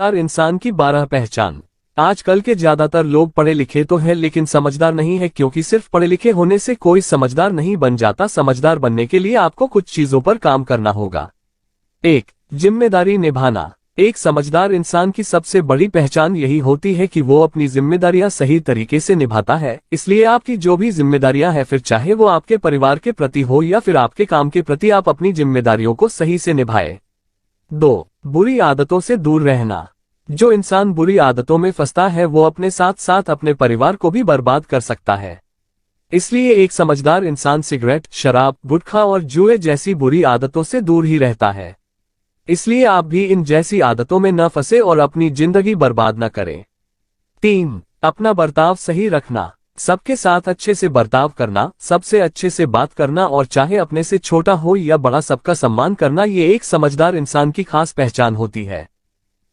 समझदार इंसान की 12 पहचान। आजकल के ज्यादातर लोग पढ़े लिखे तो हैं लेकिन समझदार नहीं है, क्योंकि सिर्फ पढ़े लिखे होने से कोई समझदार नहीं बन जाता। समझदार बनने के लिए आपको कुछ चीजों पर काम करना होगा। 1. जिम्मेदारी निभाना। एक समझदार इंसान की सबसे बड़ी पहचान यही होती है कि वो अपनी जिम्मेदारियां सही तरीके से निभाता है। इसलिए आपकी जो भी जिम्मेदारियां हैं, फिर चाहे वो आपके परिवार के प्रति हो या फिर आपके काम के प्रति, आप अपनी जिम्मेदारियों को सही से निभाएं। 2. बुरी आदतों से दूर रहना। जो इंसान बुरी आदतों में फंसता है वो अपने साथ साथ अपने परिवार को भी बर्बाद कर सकता है। इसलिए एक समझदार इंसान सिगरेट, शराब, गुटखा और जुए जैसी बुरी आदतों से दूर ही रहता है। इसलिए आप भी इन जैसी आदतों में न फंसे और अपनी जिंदगी बर्बाद न करें। 3. अपना बर्ताव सही रखना। सबके साथ अच्छे से बर्ताव करना, सबसे अच्छे से बात करना और चाहे अपने से छोटा हो या बड़ा सबका सम्मान करना, ये एक समझदार इंसान की खास पहचान होती है।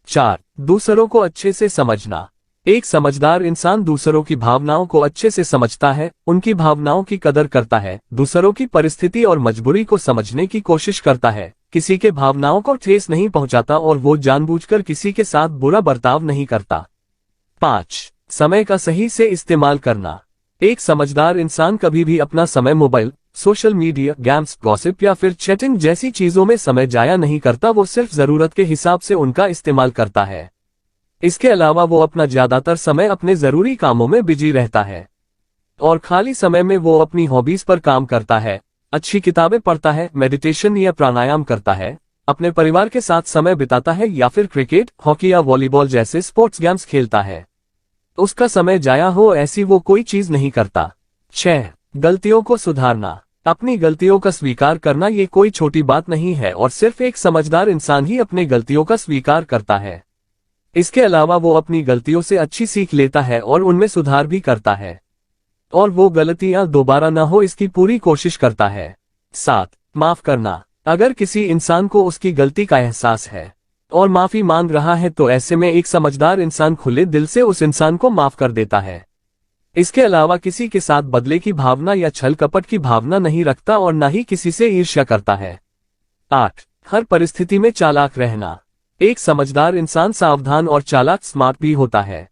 4. दूसरों को अच्छे से समझना। एक समझदार इंसान दूसरों की भावनाओं को अच्छे से समझता है, उनकी भावनाओं की कदर करता है, दूसरों की परिस्थिति और मजबूरी को समझने की कोशिश करता है, किसी के भावनाओं को ठेस नहीं पहुंचाता और वो जानबूझकर किसी के साथ बुरा बर्ताव नहीं करता। 5. समय का सही से इस्तेमाल करना। एक समझदार इंसान कभी भी अपना समय mobile, social media, games, gossip या फिर चैटिंग जैसी चीजों में समय जाया नहीं करता। वो सिर्फ जरूरत के हिसाब से उनका इस्तेमाल करता है। इसके अलावा वो अपना ज्यादातर समय अपने जरूरी कामों में बिजी रहता है और खाली समय में वो अपनी हॉबीज पर काम करता है, अच्छी किताबें पढ़ता है, मेडिटेशन या प्राणायाम करता है, अपने परिवार के साथ समय बिताता है या फिर क्रिकेट, हॉकी या वॉलीबॉल जैसे स्पोर्ट्स गेम्स खेलता है। उसका समय जाया हो ऐसी वो कोई चीज नहीं करता। 6. गलतियों को सुधारना। अपनी गलतियों का स्वीकार करना ये कोई छोटी बात नहीं है और सिर्फ एक समझदार इंसान ही अपनी गलतियों का स्वीकार करता है। इसके अलावा वो अपनी गलतियों से अच्छी सीख लेता है और उनमें सुधार भी करता है और वो गलतियां दोबारा न हो इसकी पूरी कोशिश करता है। 7. माफ करना। अगर किसी इंसान को उसकी गलती का एहसास है और माफी मांग रहा है तो ऐसे में एक समझदार इंसान खुले दिल से उस इंसान को माफ कर देता है। इसके अलावा किसी के साथ बदले की भावना या छल कपट की भावना नहीं रखता और न ही किसी से ईर्ष्या करता है। 8. हर परिस्थिति में चालाक रहना। एक समझदार इंसान सावधान और चालाक स्मार्ट भी होता है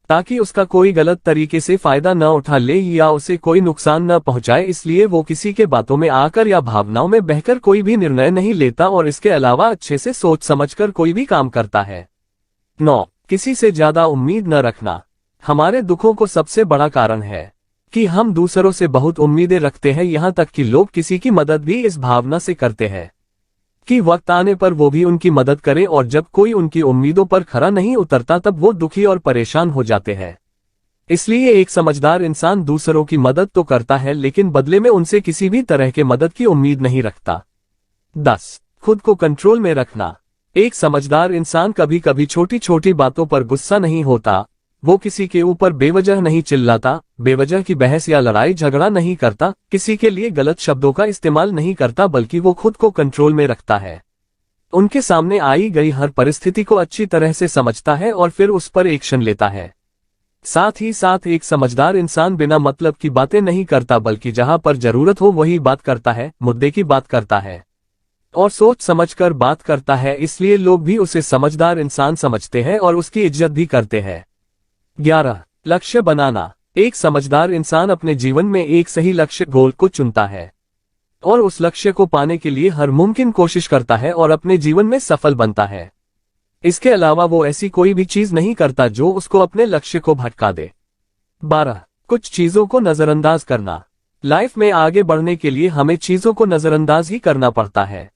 ताकि उसका कोई गलत तरीके से फायदा न उठा ले या उसे कोई नुकसान न पहुंचाए। इसलिए वो किसी के बातों में आकर या भावनाओं में बहकर कोई भी निर्णय नहीं लेता और इसके अलावा अच्छे से सोच समझकर कोई भी काम करता है। 9. किसी से ज्यादा उम्मीद न रखना। हमारे दुखों को सबसे बड़ा कारण है कि हम दूसरों से बहुत उम्मीदें रखते हैं, यहाँ तक कि लोग किसी की मदद भी इस भावना से करते हैं कि वक्त आने पर वो भी उनकी मदद करें और जब कोई उनकी उम्मीदों पर खरा नहीं उतरता तब वो दुखी और परेशान हो जाते हैं। इसलिए एक समझदार इंसान दूसरों की मदद तो करता है लेकिन बदले में उनसे किसी भी तरह के मदद की उम्मीद नहीं रखता। 10. खुद को कंट्रोल में रखना। एक समझदार इंसान कभी कभी छोटी छोटी बातों पर गुस्सा नहीं होता, वो किसी के ऊपर बेवजह नहीं चिल्लाता, बेवजह की बहस या लड़ाई झगड़ा नहीं करता, किसी के लिए गलत शब्दों का इस्तेमाल नहीं करता, बल्कि वो खुद को कंट्रोल में रखता है। उनके सामने आई गई हर परिस्थिति को अच्छी तरह से समझता है और फिर उस पर एक्शन लेता है। साथ ही साथ एक समझदार इंसान बिना मतलब की बातें नहीं करता, बल्कि जहां पर जरूरत हो वही बात करता है, मुद्दे की बात करता है और सोच समझकर बात करता है। इसलिए लोग भी उसे समझदार इंसान समझते हैं और उसकी इज्जत भी करते हैं। 11. लक्ष्य बनाना। एक समझदार इंसान अपने जीवन में एक सही लक्ष्य गोल को चुनता है और उस लक्ष्य को पाने के लिए हर मुमकिन कोशिश करता है और अपने जीवन में सफल बनता है। इसके अलावा वो ऐसी कोई भी चीज नहीं करता जो उसको अपने लक्ष्य को भटका दे। 12. कुछ चीजों को नजरअंदाज करना। लाइफ में आगे बढ़ने के लिए हमें चीजों को नजरअंदाज ही करना पड़ता है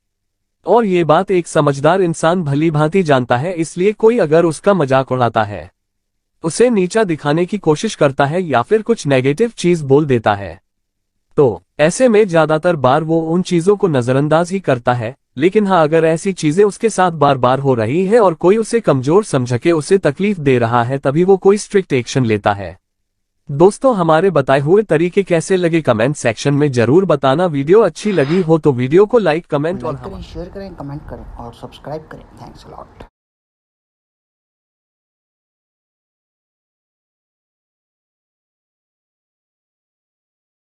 और ये बात एक समझदार इंसान भली भांति जानता है। इसलिए कोई अगर उसका मजाक उड़ाता है, उसे नीचा दिखाने की कोशिश करता है या फिर कुछ नेगेटिव चीज बोल देता है तो ऐसे में ज्यादातर बार वो उन चीजों को नजरअंदाज ही करता है। लेकिन हाँ, अगर ऐसी चीजें उसके साथ बार बार हो रही है और कोई उसे कमजोर समझ के उसे तकलीफ दे रहा है, तभी वो कोई स्ट्रिक्ट एक्शन लेता है। दोस्तों, हमारे बताए हुए तरीके कैसे लगे कमेंट सेक्शन में जरूर बताना। वीडियो अच्छी लगी हो तो वीडियो को लाइक, कमेंट और शेयर करें, कमेंट करें और सब्सक्राइब करें। Thanks a lot.